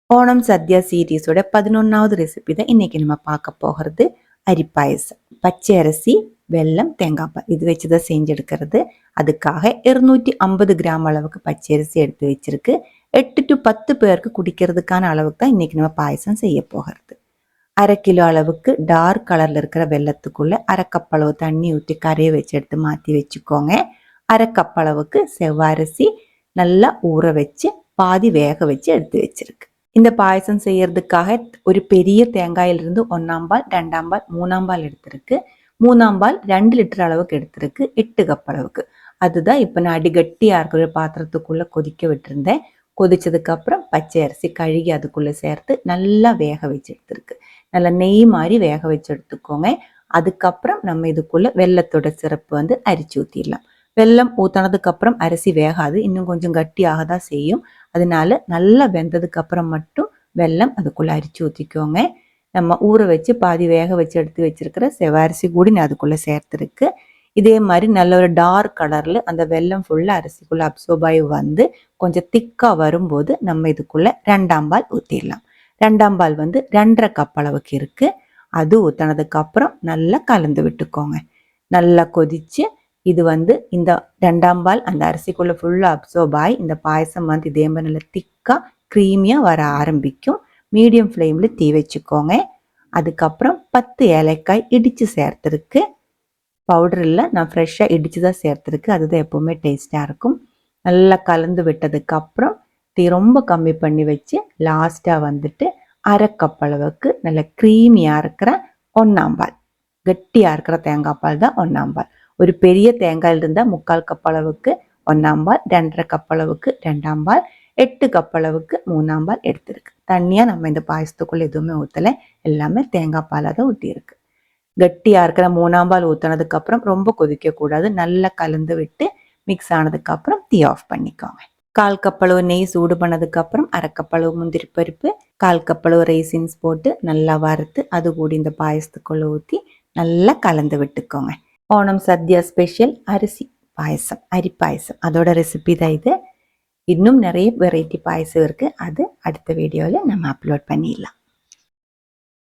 Onam Sathya சீரீஸோட 11வது recipe தான் இன்னைக்கு நம்ம பார்க்க போகிறது அரிப்பாயசம். பச்சை அரிசி, வெல்லம், தேங்காய் பால் இது வச்சு தான் செஞ்செடுக்கிறது. அதுக்காக 250 கிராம் அளவுக்கு பச்சை அரிசி எடுத்து வச்சிருக்கு. 8 to 10 பேருக்கு குடிக்கிறதுக்கான அளவுக்கு தான் இன்னைக்கு நம்ம பாயசம் செய்ய போகிறது. 1/2 கிலோ அளவுக்கு டார்க் கலர்ல இருக்கிற வெல்லத்துக்குள்ள 1/2 கப் அளவு தண்ணி ஊற்றி கரையை வச்சு எடுத்து மாற்றி வச்சுக்கோங்க. 1/2 கப் அளவுக்கு செவ்வரிசி நல்லா ஊற வச்சு பாதி வேக வச்சு எடுத்து வச்சிருக்கு. இந்த பாயசம் செய்யறதுக்காக ஒரு பெரிய தேங்காயிலிருந்து 1ஆம் பால், 2ஆம் பால், 3ஆம் பால் எடுத்திருக்கு. 3ஆம் பால் 2 லிட்டர் அளவுக்கு எடுத்திருக்கு. 8 கப் அளவுக்கு. அதுதான் இப்போ நான் அடிகட்டியாக இருக்கிற பாத்திரத்துக்குள்ளே கொதிக்க விட்டுருந்தேன். கொதிச்சதுக்கு அப்புறம் பச்சை அரிசி கழுகி அதுக்குள்ளே சேர்த்து நல்லா வேக வச்சு எடுத்திருக்கு. நல்லா நெய் மாதிரி வேக வச்சு எடுத்துக்கோங்க. அதுக்கப்புறம் நம்ம இதுக்குள்ளே வெல்லத்தோட சிரப்பு அரிச்சு ஊற்றிடலாம். வெல்லம் ஊற்றினதுக்கு அப்புறம் அரிசி வேகாது, இன்னும் கொஞ்சம் கட்டியாக தான் செய்யும். அதனால நல்லா வெந்ததுக்கு அப்புறம் மட்டும் வெல்லம் அதுக்குள்ள அரிச்சு ஊற்றிக்கோங்க. நம்ம ஊற வச்சு பாதி வேக வச்சு எடுத்து வச்சிருக்கிற செவ்வரிசி கூடி நான் அதுக்குள்ள சேர்த்துருக்கு. இதே மாதிரி நல்ல ஒரு டார்க் கலர்ல அந்த வெல்லம் ஃபுல்லா அரிசிக்குள்ள அப்சர்வ் ஆகி கொஞ்சம் திக்கா வரும்போது நம்ம இதுக்குள்ள 2ஆம் பால் ஊற்றிடலாம். 2ஆம் பால் 2.5 கப் அளவுக்கு இருக்கு. அது ஊற்றினதுக்கு அப்புறம் நல்லா கலந்து விட்டுக்கோங்க. நல்லா கொதிச்சு இது இந்த 2ஆம் பால் அந்த அரிசிக்குள்ள ஃபுல்லாக அப்சர்வ் ஆகி இந்த பாயசம் இதே மாதிரி நல்லா திக்காக க்ரீமியாக வர ஆரம்பிக்கும். மீடியம் ஃப்ளேமில் தீ வச்சுக்கோங்க. அதுக்கப்புறம் 10 ஏலக்காய் இடித்து சேர்த்துருக்கு. பவுடரில் நான் ஃப்ரெஷ்ஷாக இடித்து தான் சேர்த்துருக்கு. அதுதான் எப்போவுமே டேஸ்ட்டாக இருக்கும். நல்லா கலந்து விட்டதுக்கப்புறம் தீ ரொம்ப கம்மி பண்ணி வச்சு லாஸ்ட்டாக 1/2 கப் அளவுக்கு நல்ல க்ரீமியாக இருக்கிற 1ஆம் பால், கட்டியாக இருக்கிற தேங்காய் பால் தான் 1ஆம் பால். ஒரு பெரிய தேங்காயில் இருந்தால் 3/4 கப் அளவுக்கு 1ஆம் பால், 2.5 கப் அளவுக்கு 2ஆம் பால், 8 கப் அளவுக்கு 3ஆம் பால் எடுத்திருக்கு. தண்ணியாக நம்ம இந்த பாயசத்துக்குள்ளே எதுவுமே ஊற்றலை, எல்லாமே தேங்காய் பாலாக தான் ஊற்றிருக்கு. கட்டியாக இருக்கிற 3ஆம் பால் ஊற்றினதுக்கப்புறம் ரொம்ப கொதிக்கக்கூடாது. நல்லா கலந்து விட்டு மிக்ஸ் ஆனதுக்கப்புறம் தீ ஆஃப் பண்ணிக்கோங்க. 1/4 கப் அளவு நெய் சூடு பண்ணதுக்கப்புறம் 1/2 கப் அளவு முந்திரி பருப்பு, 1/4 கப் அளவு ரைசின்ஸ் போட்டு நல்லா வறுத்து அது கூடி இந்த பாயசத்துக்குள்ளே ஊற்றி நல்லா கலந்து விட்டுக்கோங்க. ஓணம் சத்யா ஸ்பெஷல் அரிசி பாயசம், அரி பாயசம், அதோட ரெசிபி தான் இது. இன்னும் நிறைய வெரைட்டி பாயசம் இருக்குது. அது அடுத்த வீடியோவில் நம்ம அப்லோட் பண்ணிடலாம்.